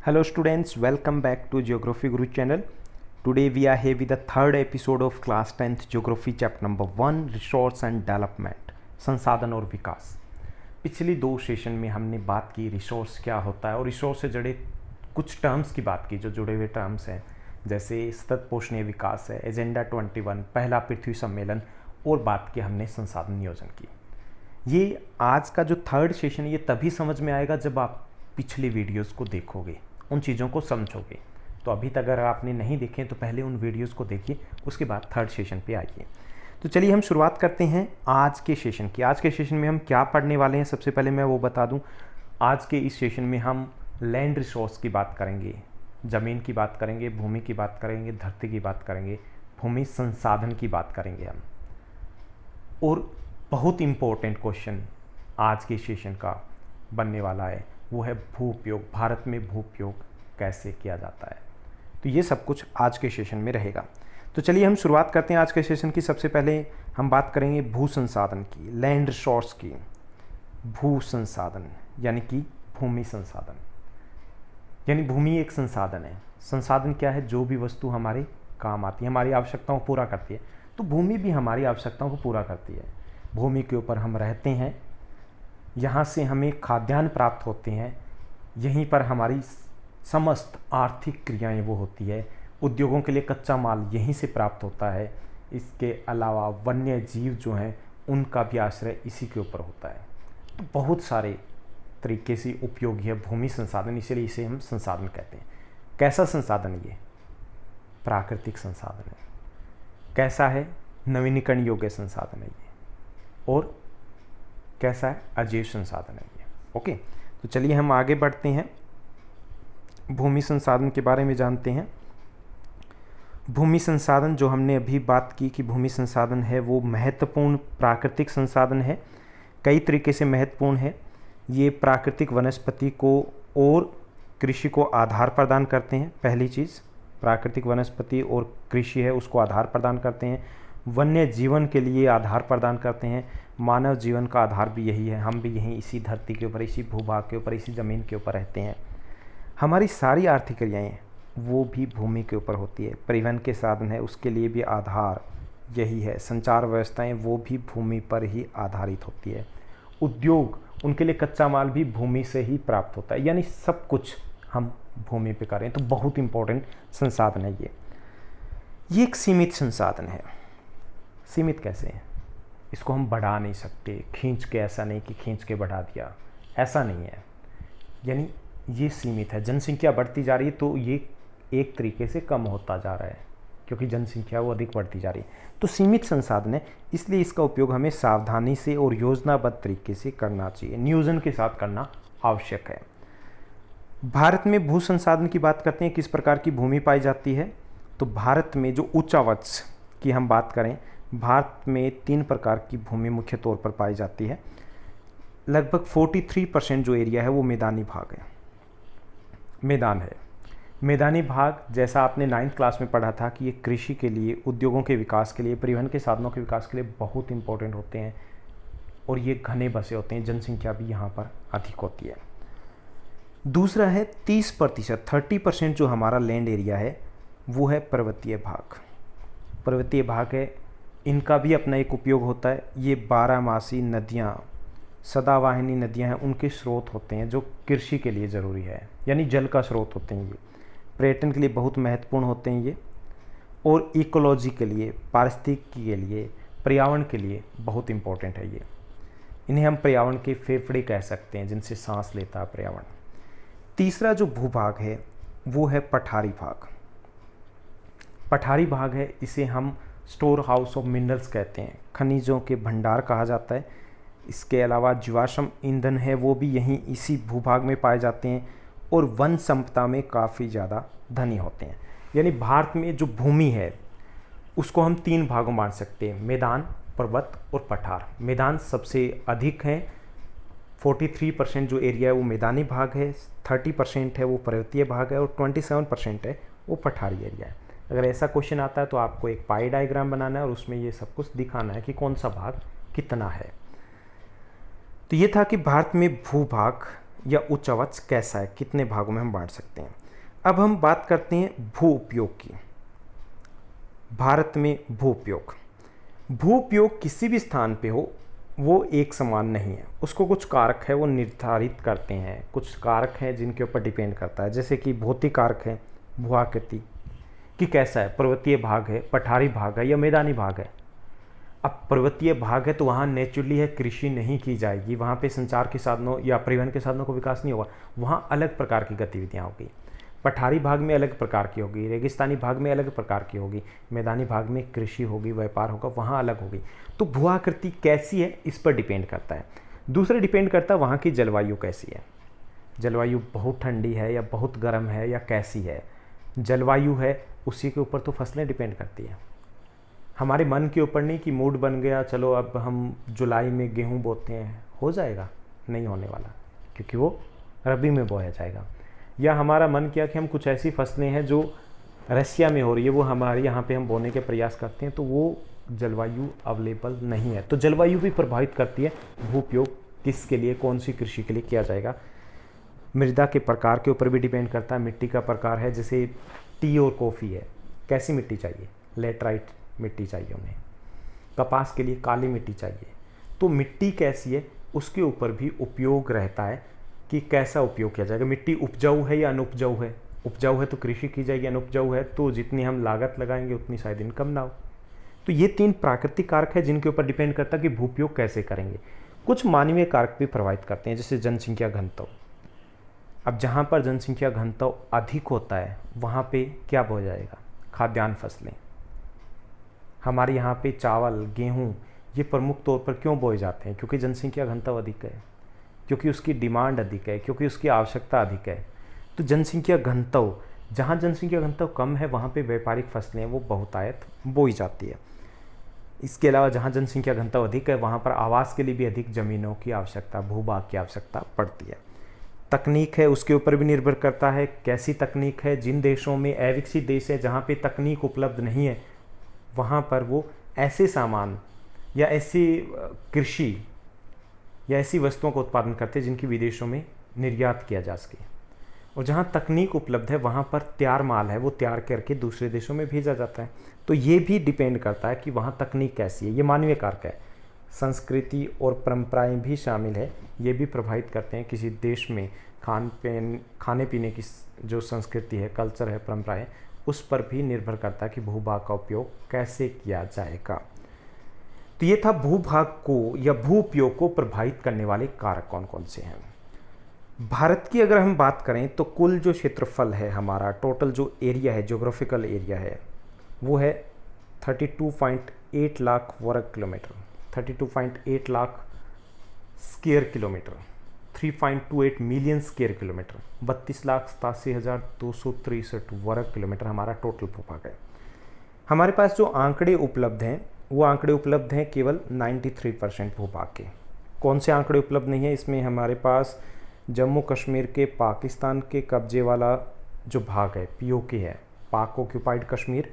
Hello students, welcome back to Geography Guru channel. Today we are here with the third episode of class 10th Geography chapter number 1 Resource and Development, संसाधन और विकास। पिछली दो session में हमने बात की resource क्या होता है और रिसोर्स से जुड़े कुछ टर्म्स की बात की जो जुड़े हुए टर्म्स हैं, जैसे सतत पोषणीय विकास है, एजेंडा 21, पहला पृथ्वी सम्मेलन, और बात की हमने संसाधन नियोजन की। ये आज का जो थर्ड सेशन ये तभी समझ में आएगा जब आप पिछले वीडियोस को देखोगे, उन चीज़ों को समझोगे। तो अभी तक अगर आपने नहीं देखे तो पहले उन वीडियोस को देखिए, उसके बाद थर्ड सेशन पे आइए। तो चलिए हम शुरुआत करते हैं आज के सेशन की। आज के सेशन में हम क्या पढ़ने वाले हैं, सबसे पहले मैं वो बता दूं। आज के इस सेशन में हम लैंड रिसोर्स की बात करेंगे, ज़मीन की बात करेंगे, भूमि की बात करेंगे, धरती की बात करेंगे, भूमि संसाधन की बात करेंगे हम। और बहुत इम्पोर्टेंट क्वेश्चन आज के सेशन का बनने वाला है, वो है भू उपयोग। भारत में भू उपयोग कैसे किया जाता है, तो ये सब कुछ आज के सेशन में रहेगा। तो चलिए हम शुरुआत करते हैं आज के सेशन की। सबसे पहले हम बात करेंगे भू संसाधन की, लैंड रिसोर्स की। भू संसाधन यानी कि भूमि संसाधन, यानी भूमि एक संसाधन है। संसाधन क्या है? जो भी वस्तु हमारे काम आती है, हमारी आवश्यकताओं को पूरा करती है, तो भूमि भी हमारी आवश्यकताओं को पूरा करती है। भूमि के ऊपर हम रहते हैं, यहाँ से हमें खाद्यान्न प्राप्त होते हैं, यहीं पर हमारी समस्त आर्थिक क्रियाएं वो होती है। उद्योगों के लिए कच्चा माल यहीं से प्राप्त होता है। इसके अलावा वन्य जीव जो हैं उनका भी आश्रय इसी के ऊपर होता है। तो बहुत सारे तरीके से उपयोगी है भूमि संसाधन, इसलिए इसे हम संसाधन कहते हैं। कैसा संसाधन? ये प्राकृतिक संसाधन है। कैसा है? नवीनीकरण योग्य संसाधन है ये। और कैसा है? अजैव संसाधन है ये। ओके, तो चलिए हम आगे बढ़ते हैं, भूमि संसाधन के बारे में जानते हैं। भूमि संसाधन जो हमने अभी बात की कि भूमि संसाधन है वो महत्वपूर्ण प्राकृतिक संसाधन है, कई तरीके से महत्वपूर्ण है। ये प्राकृतिक वनस्पति को और कृषि को आधार प्रदान करते हैं। पहली चीज़, प्राकृतिक वनस्पति और कृषि है उसको आधार प्रदान करते हैं। वन्य जीवन के लिए आधार प्रदान करते हैं। मानव जीवन का आधार भी यही है, हम भी यहीं इसी धरती के ऊपर, इसी भूभाग के ऊपर, इसी ज़मीन के ऊपर रहते हैं। हमारी सारी आर्थिक क्रियाएँ वो भी भूमि के ऊपर होती है। परिवहन के साधन है उसके लिए भी आधार यही है। संचार व्यवस्थाएं वो भी भूमि पर ही आधारित होती है। उद्योग, उनके लिए कच्चा माल भी भूमि से ही प्राप्त होता है, यानी सब कुछ हम भूमि पे करें। तो बहुत इम्पोर्टेंट संसाधन है ये एक सीमित संसाधन है। सीमित कैसे है? इसको हम बढ़ा नहीं सकते खींच के, ऐसा नहीं कि खींच के बढ़ा दिया, ऐसा नहीं है। यानी ये सीमित है। जनसंख्या बढ़ती जा रही है तो ये एक तरीके से कम होता जा रहा है, क्योंकि जनसंख्या वो अधिक बढ़ती जा रही है। तो सीमित संसाधन है, इसलिए इसका उपयोग हमें सावधानी से और योजनाबद्ध तरीके से करना चाहिए, नियोजन के साथ करना आवश्यक है। भारत में भू संसाधन की बात करते हैं, किस प्रकार की भूमि पाई जाती है। तो भारत में जो उच्चावच की हम बात करें, भारत में 3 प्रकार की भूमि मुख्य तौर पर पाई जाती है। लगभग 43% जो एरिया है वो मैदानी भाग है, मैदान है। मैदानी भाग, जैसा आपने 9th क्लास में पढ़ा था कि ये कृषि के लिए, उद्योगों के विकास के लिए, परिवहन के साधनों के विकास के लिए बहुत इंपॉर्टेंट होते हैं, और ये घने बसे होते हैं, जनसंख्या भी यहाँ पर अधिक होती है। दूसरा है 30%, 30% जो हमारा लैंड एरिया है वो है पर्वतीय भाग। पर्वतीय भाग है, इनका भी अपना एक उपयोग होता है। ये 12मासी नदियाँ, सदावाहिनी नदियाँ हैं, उनके स्रोत होते हैं जो कृषि के लिए ज़रूरी है, यानी जल का स्रोत होते हैं ये। पर्यटन के लिए बहुत महत्वपूर्ण होते हैं ये, और इकोलॉजी के लिए, पारिस्थितिकी के लिए, पर्यावरण के लिए बहुत इम्पोर्टेंट है ये। इन्हें हम पर्यावरण के फेफड़े कह सकते हैं, जिनसे सांस लेता है पर्यावरण। तीसरा जो भूभाग है वो है पठारी भाग। पठारी भाग है, इसे हम स्टोर हाउस ऑफ मिनरल्स कहते हैं, खनिजों के भंडार कहा जाता है। इसके अलावा जीवाश्म ईंधन है वो भी यहीं इसी भूभाग में पाए जाते हैं, और वन संपदा में काफ़ी ज़्यादा धनी होते हैं। यानी भारत में जो भूमि है उसको हम 3 भागों में बांट सकते हैं, मैदान, पर्वत और पठार। मैदान सबसे अधिक है, 43% जो एरिया है वो मैदानी भाग है, 30% है वो पर्वतीय भाग है, और 27% है वो पठारी एरिया है। अगर ऐसा क्वेश्चन आता है तो आपको एक पाई डायग्राम बनाना है और उसमें ये सब कुछ दिखाना है कि कौन सा भाग कितना है। तो ये था कि भारत में भूभाग या उच्च आवाज कैसा है, कितने भागों में हम बांट सकते हैं। अब हम बात करते हैं भू उपयोग की। भारत में भू उपयोग किसी भी स्थान पे हो वो एक समान नहीं है, उसको कुछ कारक है वो निर्धारित करते हैं, कुछ कारक हैं जिनके ऊपर डिपेंड करता है। जैसे कि भौतिक कारक है, भू आकृति कि कैसा है, पर्वतीय भाग है, पठारी भाग है या मैदानी भाग है। अब पर्वतीय भाग है तो वहाँ नेचुरली है कृषि नहीं की जाएगी, वहाँ पे संचार के साधनों या परिवहन के साधनों को विकास नहीं होगा, वहाँ अलग प्रकार की गतिविधियाँ होगी। पठारी भाग में अलग प्रकार की होगी, रेगिस्तानी भाग में अलग प्रकार की होगी, मैदानी भाग में कृषि होगी, व्यापार होगा, वहाँ अलग होगी। तो भू आकृति कैसी है इस पर डिपेंड करता है। दूसरे डिपेंड करता है वहाँ की जलवायु कैसी है, जलवायु बहुत ठंडी है या बहुत गर्म है या कैसी है, जलवायु है उसी के ऊपर तो फसलें डिपेंड करती है। हमारे मन के ऊपर नहीं कि मूड बन गया चलो अब हम जुलाई में गेहूँ बोते हैं, हो जाएगा, नहीं होने वाला, क्योंकि वो रबी में बोया जाएगा। या हमारा मन किया कि हम कुछ ऐसी फसलें हैं जो रशिया में हो रही है वो हमारे यहाँ पे हम बोने के प्रयास करते हैं, तो वो जलवायु अवेलेबल नहीं है। तो जलवायु भी प्रभावित करती है भू उपयोग किसके लिए, कौन सी कृषि के लिए किया जाएगा। मृदा के प्रकार के ऊपर भी डिपेंड करता है, मिट्टी का प्रकार है, जैसे टी और कॉफ़ी है, कैसी मिट्टी चाहिए, लेटराइट मिट्टी चाहिए उन्हें, कपास के लिए काली मिट्टी चाहिए। तो मिट्टी कैसी है उसके ऊपर भी उपयोग रहता है कि कैसा उपयोग किया जाएगा। मिट्टी उपजाऊ है या अनुपजाऊ है, उपजाऊ है तो कृषि की जाएगी, अनुपजाऊ है तो जितनी हम लागत लगाएंगे उतनी शायद इनकम ना हो। तो ये 3 प्राकृतिक कारक है जिनके ऊपर डिपेंड करता है कि भू उपयोग कैसे करेंगे। कुछ मानवीय कारक भी प्रभावित करते हैं, जैसे जनसंख्या घनत्व। अब जहाँ पर जनसंख्या घनत्व अधिक होता है वहाँ पे क्या बोया जाएगा, खाद्यान्न फसलें। हमारे यहाँ पे चावल, गेहूँ ये प्रमुख तौर पर क्यों बोए जाते हैं, क्योंकि जनसंख्या घनत्व अधिक है, क्योंकि उसकी डिमांड अधिक है, क्योंकि उसकी आवश्यकता अधिक है। तो जनसंख्या घनत्व, जहाँ जनसंख्या घनत्व कम है वहाँ पे व्यापारिक फसलें वो बहुतायत बोई जाती है। इसके अलावा जहाँ जनसंख्या घनत्व अधिक है वहाँ पर आवास के लिए भी अधिक ज़मीनों की आवश्यकता, भूभाग की आवश्यकता पड़ती है। तकनीक है उसके ऊपर भी निर्भर करता है, कैसी तकनीक है। जिन देशों में अविकसित देश है जहाँ पे तकनीक उपलब्ध नहीं है वहाँ पर वो ऐसे सामान या ऐसी कृषि या ऐसी वस्तुओं का उत्पादन करते हैं जिनकी विदेशों में निर्यात किया जा सके। और जहाँ तकनीक उपलब्ध है वहाँ पर तैयार माल है वो तैयार करके दूसरे देशों में भेजा जाता है। तो ये भी डिपेंड करता है कि वहाँ तकनीक कैसी है। ये मानवीय कारक है। संस्कृति और परंपराएं भी शामिल है, ये भी प्रभावित करते हैं किसी देश में खाने पीने की जो संस्कृति है, कल्चर है, परंपराएं, उस पर भी निर्भर करता है कि भूभाग का उपयोग कैसे किया जाएगा। तो ये था भूभाग को या भू उपयोग को प्रभावित करने वाले कारक कौन कौन से हैं। भारत की अगर हम बात करें तो कुल जो क्षेत्रफल है हमारा, टोटल जो एरिया है, ज्योग्राफिकल एरिया है, वो है 32.8 लाख वर्ग kilometre, 32.8 lakh square kilometre, 3.28 million square kilometre, 32,87,263 वर्ग किलोमीटर हमारा टोटल भूभाग है। हमारे पास जो आंकड़े उपलब्ध हैं वो आंकड़े उपलब्ध हैं केवल 93% भूभाग के। कौन से आंकड़े उपलब्ध नहीं है इसमें, हमारे पास जम्मू कश्मीर के पाकिस्तान के कब्जे वाला जो भाग है पीओके है, पाक ऑक्यूपाइड कश्मीर,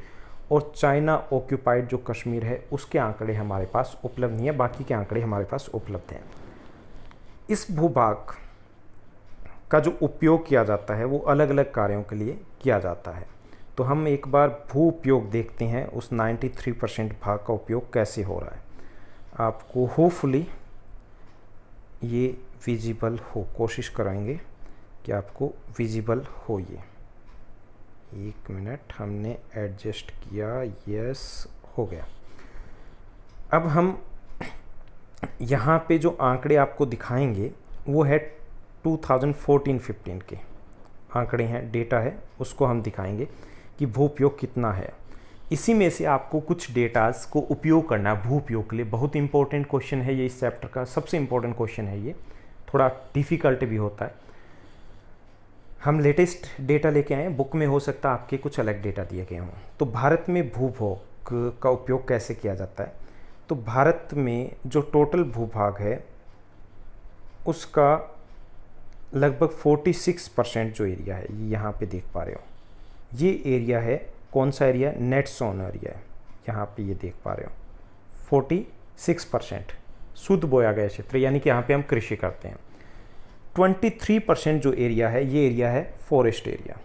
और चाइना ऑक्यूपाइड जो कश्मीर है उसके आंकड़े हमारे पास उपलब्ध नहीं है, बाकी के आंकड़े हमारे पास उपलब्ध हैं। इस भूभाग का जो उपयोग किया जाता है वो अलग अलग कार्यों के लिए किया जाता है। तो हम एक बार भू उपयोग देखते हैं, उस 93% भाग का उपयोग कैसे हो रहा है। आपको होपफुली ये विजिबल हो, कोशिश कराएंगे कि आपको विजिबल हो। ये 1 मिनट, हमने एडजस्ट किया, यस हो गया। अब हम यहाँ पे जो आंकड़े आपको दिखाएंगे वो है 2014-15 के आंकड़े हैं, डेटा है, उसको हम दिखाएंगे कि भू उपयोग कितना है। इसी में से आपको कुछ डेटास को उपयोग करना है भू उपयोग के लिए। बहुत इंपॉर्टेंट क्वेश्चन है ये, इस चैप्टर का सबसे इंपॉर्टेंट क्वेश्चन है ये, थोड़ा डिफ़िकल्ट भी होता है। हम लेटेस्ट डेटा लेके आए हैं, बुक में हो सकता है आपके कुछ अलग डेटा दिए गए हों। तो भारत में भूभाग का उपयोग कैसे किया जाता है, तो भारत में जो टोटल भूभाग है उसका लगभग 46% जो एरिया है, यहाँ पे देख पा रहे हो, ये एरिया है, कौन सा एरिया, नेट सोन एरिया है, यहाँ पे ये देख पा रहे हो 46% शुद्ध बोया गया क्षेत्र, यानी कि यहाँ पे हम कृषि करते हैं। 23% जो एरिया है ये एरिया है फॉरेस्ट एरिया।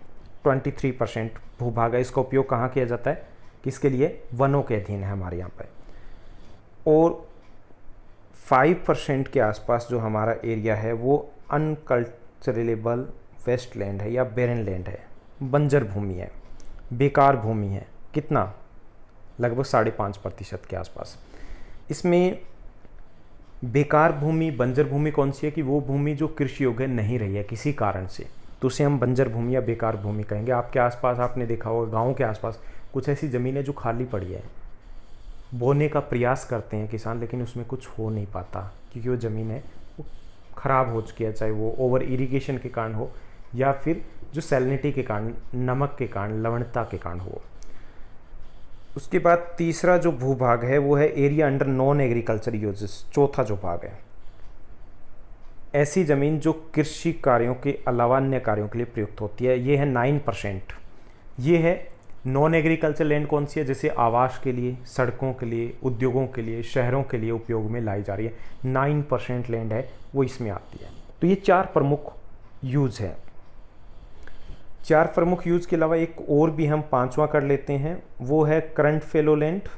23% भूभाग है, इसका उपयोग कहाँ किया जाता है, किसके लिए, वनों के अधीन है हमारे यहाँ पर। और 5% के आसपास जो हमारा एरिया है वो अनकल्चरेबल वेस्टलैंड है या बेरन लैंड है, बंजर भूमि है, बेकार भूमि है। कितना, लगभग 5.5% के आसपास। इसमें बेकार भूमि, बंजर भूमि कौन सी है कि वो भूमि जो कृषि योग्य नहीं रही है किसी कारण से, तो उसे हम बंजर भूमि या बेकार भूमि कहेंगे। आपके आसपास आपने देखा होगा, गाँव के आसपास कुछ ऐसी ज़मीन है जो खाली पड़ी है, बोने का प्रयास करते हैं किसान, लेकिन उसमें कुछ हो नहीं पाता क्योंकि वो ज़मीन है वो ख़राब हो चुकी है, चाहे वो ओवर इरिगेशन के कारण हो या फिर जो सैलिनिटी के कारण, नमक के कारण, लवणता के कारण हो। उसके बाद तीसरा जो भूभाग है वो है area under non agriculture uses. चौथा जो भाग है, ऐसी ज़मीन जो कृषि कार्यों के अलावा अन्य कार्यों के लिए प्रयुक्त होती है, ये है 9%। ये है नॉन एग्रीकल्चर लैंड। कौन सी है, जैसे आवास के लिए, सड़कों के लिए, उद्योगों के लिए, शहरों के लिए उपयोग में लाई जा रही है, 9% लैंड है वो इसमें आती है। तो ये 4 प्रमुख यूज है। 4 प्रमुख यूज के अलावा एक और भी हम 5वां कर लेते हैं, वो है करंट फेलो लैंड,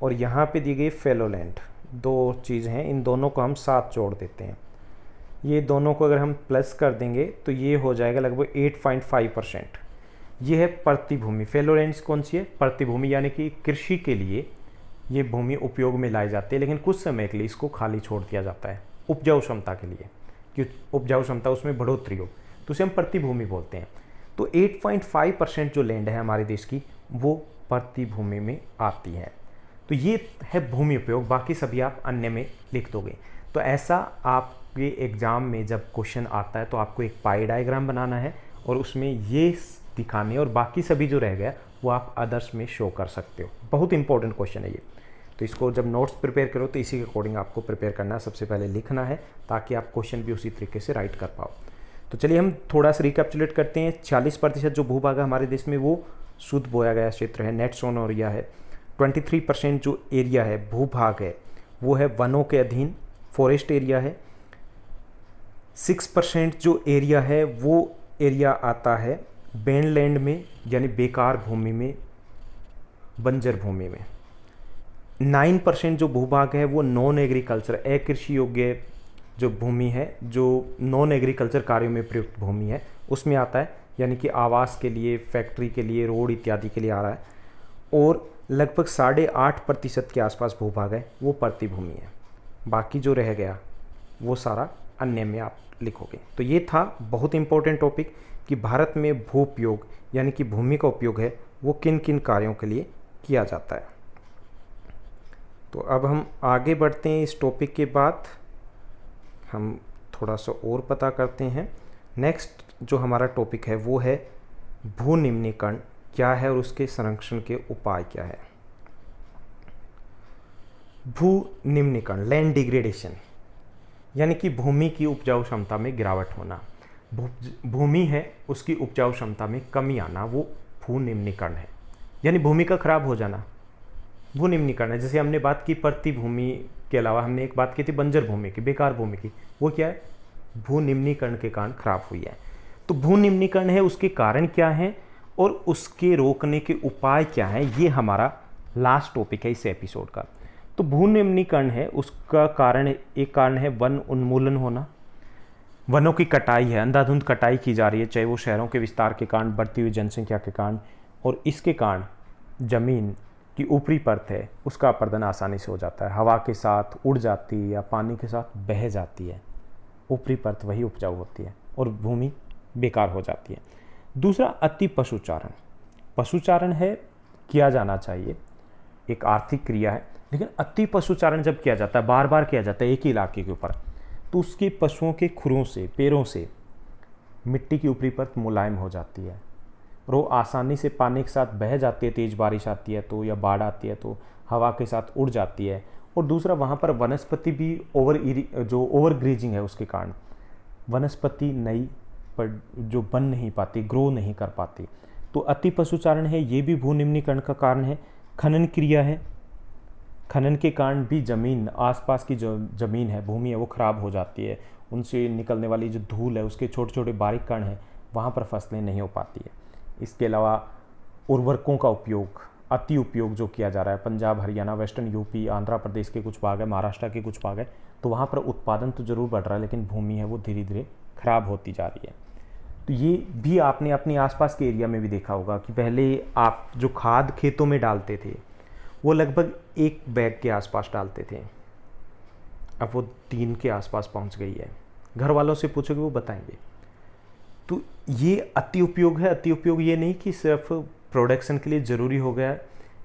और यहाँ पे दी गई फेलो लैंड। 2 चीज़ हैं, इन दोनों को हम साथ जोड़ देते हैं। ये दोनों को अगर हम प्लस कर देंगे तो ये हो जाएगा लगभग 8.5%। ये है प्रतिभूमि। फेलो लैंड्स कौन सी है, प्रतिभूमि, यानी कि कृषि के लिए ये भूमि उपयोग में लाई जाती है, लेकिन कुछ समय के लिए इसको खाली छोड़ दिया जाता है उपजाऊ क्षमता के लिए, कि उपजाऊ क्षमता उसमें बढ़ोतरी हो, तो उसे हम प्रतिभूमि बोलते हैं। तो 8.5% जो लैंड है हमारे देश की वो प्रतिभूमि में आती है। तो ये है भूमि उपयोग, बाकी सभी आप अन्य में लिख दोगे। तो ऐसा आपके एग्जाम में जब क्वेश्चन आता है तो आपको एक पाई डायग्राम बनाना है और उसमें ये दिखाने, और बाकी सभी जो रह गया वो आप अदर्स में शो कर सकते हो। बहुत इंपॉर्टेंट क्वेश्चन है ये, तो इसको जब नोट्स प्रिपेयर करो तो इसी के अकॉर्डिंग आपको प्रिपेयर करना है। सबसे पहले लिखना है ताकि आप क्वेश्चन भी उसी तरीके से राइट कर पाओ। तो चलिए हम थोड़ा सा रिकैप्चुलेट करते हैं। 40% जो भूभाग है हमारे देश में वो शुद्ध बोया गया क्षेत्र है, नेट सोन एरिया है। 23% जो एरिया है, भूभाग है, वो है वनों के अधीन, फॉरेस्ट एरिया है। 6% जो एरिया है वो एरिया आता है बेन लैंड में, यानी बेकार भूमि में, बंजर भूमि में। 9% जो भूभाग है वो नॉन एग्रीकल्चर, अकृषि योग्य जो भूमि है, जो नॉन एग्रीकल्चर कार्यों में प्रयुक्त भूमि है, उसमें आता है, यानी कि आवास के लिए, फैक्ट्री के लिए, रोड इत्यादि के लिए आ रहा है। और लगभग 8.5% के आसपास भूभाग है वो प्रतिभूमि है। बाकी जो रह गया वो सारा अन्य में आप लिखोगे। तो ये था बहुत इंपॉर्टेंट टॉपिक कि भारत में भू उपयोग यानी कि भूमि का उपयोग है वो किन किन कार्यों के लिए किया जाता है। तो अब हम आगे बढ़ते हैं। इस टॉपिक के बाद हम थोड़ा सा और पता करते हैं। नेक्स्ट जो हमारा टॉपिक है वो है भू निम्नीकरण क्या है और उसके संरक्षण के उपाय क्या है। भू निम्नीकरण, लैंड डिग्रेडेशन, यानी कि भूमि की उपजाऊ क्षमता में गिरावट होना। भूमि है उसकी उपजाऊ क्षमता में कमी आना, वो भू निम्नीकरण है, यानी भूमि का खराब हो जाना भू निम्नीकरण है। जैसे हमने बात की प्रतिभूमि के अलावा हमने एक बात की थी बंजर भूमि की, बेकार भूमि की, वो क्या है, भू निम्नीकरण के कारण खराब हुई है। तो भू निम्नीकरण है, उसके कारण क्या है और उसके रोकने के उपाय क्या है, ये हमारा लास्ट टॉपिक है इस एपिसोड का। तो भू निम्नीकरण है, उसका कारण, एक कारण है वन उन्मूलन होना, वनों की कटाई है, अंधाधुंध कटाई की जा रही है, चाहे वो शहरों के विस्तार के कारण, बढ़ती हुई जनसंख्या के कारण, और इसके कारण जमीन की ऊपरी परत है उसका अपरदन आसानी से हो जाता है, हवा के साथ उड़ जाती है या पानी के साथ बह जाती है, ऊपरी परत वही उपजाऊ होती है और भूमि बेकार हो जाती है। दूसरा अति पशुचारण, पशुचारण है किया जाना चाहिए, एक आर्थिक क्रिया है, लेकिन अति पशुचारण जब किया जाता है, बार बार किया जाता है एक ही इलाके के ऊपर, तो उसके पशुओं के खुरों से, पैरों से मिट्टी की ऊपरी परत मुलायम हो जाती है और वो आसानी से पानी के साथ बह जाती है, तेज़ बारिश आती है तो, या बाढ़ आती है तो हवा के साथ उड़ जाती है। और दूसरा वहाँ पर वनस्पति भी ओवर ग्रीजिंग है, उसके कारण वनस्पति नई पर जो बन नहीं पाती, ग्रो नहीं कर पाती। तो अति पशुचारण है, ये भी भू निम्नीकरण का कारण है। खनन क्रिया है, खनन के कारण भी जमीन, आसपास की जो जमीन है, भूमि है, वो खराब हो जाती है उनसे निकलने वाली जो धूल है, उसके छोटे छोटे बारीक कण हैं, वहाँ पर फसलें नहीं हो पाती है। इसके अलावा उर्वरकों का उपयोग, अति उपयोग जो किया जा रहा है, पंजाब, हरियाणा, वेस्टर्न यूपी, आंध्र प्रदेश के कुछ भाग है, महाराष्ट्र के कुछ भाग है, तो वहाँ पर उत्पादन तो ज़रूर बढ़ रहा है, लेकिन भूमि है वो धीरे धीरे खराब होती जा रही है। तो ये भी आपने अपने आसपास के एरिया में भी देखा होगा कि पहले आप जो खाद खेतों में डालते थे वो लगभग 1 बैग के आसपास डालते थे, अब वो 3 के आसपास पहुंच गई है। घर वालों से पूछोगे वो बताएंगे। तो ये अति उपयोग है। अति उपयोग ये नहीं कि सिर्फ प्रोडक्शन के लिए ज़रूरी हो गया,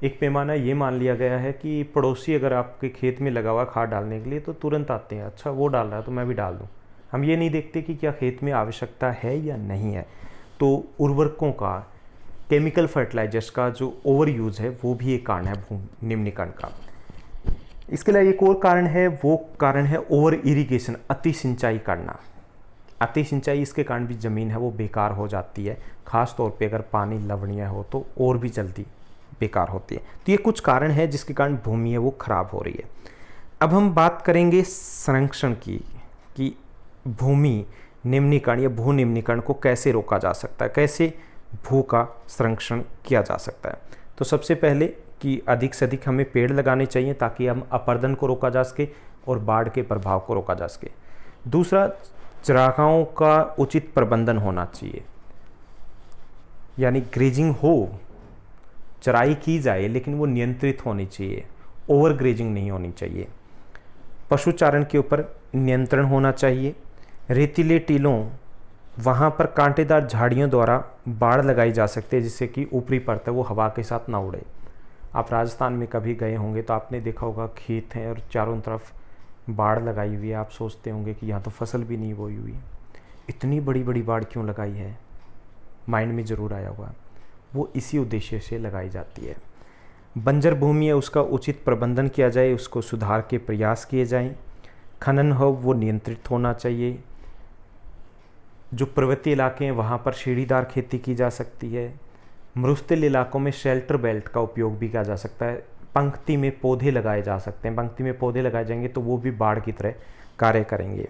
एक पैमाना ये मान लिया गया है कि पड़ोसी अगर आपके खेत में लगा हुआ खाद डालने के लिए तो तुरंत आते हैं, अच्छा वो डाल रहा है तो मैं भी डाल दूँ। हम ये नहीं देखते कि क्या खेत में आवश्यकता है या नहीं है। तो उर्वरकों का, केमिकल फर्टिलाइजर्स का जो ओवर यूज़ है वो भी एक कारण है निम्नीकरण का। इसके लिए एक और कारण है, वो कारण है ओवर इरिगेशन, अति सिंचाई करना। अति सिंचाई इसके कारण भी ज़मीन है वो बेकार हो जाती है, ख़ास तौर पे अगर पानी लवणीय हो तो और भी जल्दी बेकार होती है। तो ये कुछ कारण है जिसके कारण भूमि है वो खराब हो रही है। अब हम बात करेंगे संरक्षण की कि भूमि निम्नीकरण या भू निम्नीकरण को कैसे रोका जा सकता है, कैसे भू का संरक्षण किया जा सकता है। तो सबसे पहले कि अधिक से अधिक हमें पेड़ लगाने चाहिए ताकि हम अपरदन को रोका जा सके और बाढ़ के प्रभाव को रोका जा सके। दूसरा, चरागाहों का उचित प्रबंधन होना चाहिए, यानी ग्रेजिंग हो, चराई की जाए लेकिन वो नियंत्रित होनी चाहिए, ओवर ग्रेजिंग नहीं होनी चाहिए। पशुचारण के ऊपर नियंत्रण होना चाहिए। रेतीले टीलों, वहाँ पर कांटेदार झाड़ियों द्वारा बाड़ लगाई जा सकती है जिससे कि ऊपरी परत है वो हवा के साथ ना उड़े। आप राजस्थान में कभी गए होंगे तो आपने देखा होगा खेत हैं और चारों तरफ बाड़ लगाई हुई है, आप सोचते होंगे कि यहाँ तो फसल भी नहीं बोई हुई, इतनी बड़ी बड़ी बाड़ क्यों लगाई है, माइंड में ज़रूर आया होगा। वो इसी उद्देश्य से लगाई जाती है। बंजर भूमि है उसका उचित प्रबंधन किया जाए, उसको सुधार के प्रयास किए जाएं। खनन हो वो नियंत्रित होना चाहिए। जो पर्वतीय इलाके हैं वहाँ पर सीढ़ीदार खेती की जा सकती है। मरुस्थल इलाकों में शेल्टर बेल्ट का उपयोग भी किया जा सकता है। पंक्ति में पौधे लगाए जा सकते हैं, पंक्ति में पौधे लगाए जाएंगे तो वो भी बाढ़ की तरह कार्य करेंगे।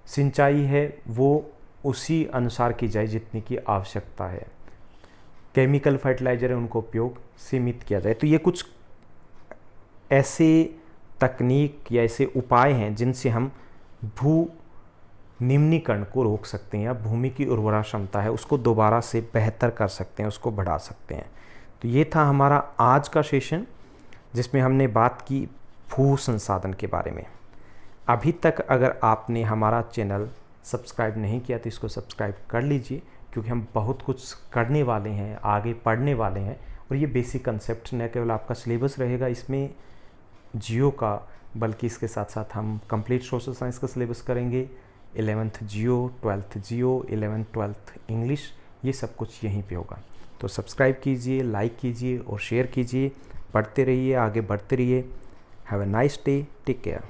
सिंचाई है वो उसी अनुसार की जाए जितनी की आवश्यकता है। केमिकल फर्टिलाइजर है उनको उपयोग सीमित किया जाए। तो ये कुछ ऐसे तकनीक या ऐसे उपाय हैं जिनसे हम भू निम्नीकरण को रोक सकते हैं या भूमि की उर्वरा क्षमता है उसको दोबारा से बेहतर कर सकते हैं, उसको बढ़ा सकते हैं। तो ये था हमारा आज का सेशन जिसमें हमने बात की भू संसाधन के बारे में। अभी तक अगर आपने हमारा चैनल सब्सक्राइब नहीं किया तो इसको सब्सक्राइब कर लीजिए, क्योंकि हम बहुत कुछ करने वाले हैं, आगे पढ़ने वाले हैं। और ये बेसिक कंसेप्ट न केवल आपका सिलेबस रहेगा इसमें जियो का, बल्कि इसके साथ साथ हम कंप्लीट सोशल साइंस का सिलेबस करेंगे। 11th जियो, 12th जियो, 11th 12th इंग्लिश, ये सब कुछ यहीं पे होगा। तो सब्सक्राइब कीजिए, लाइक कीजिए और शेयर कीजिए। पढ़ते रहिए, आगे बढ़ते रहिए। Have a nice day, take care.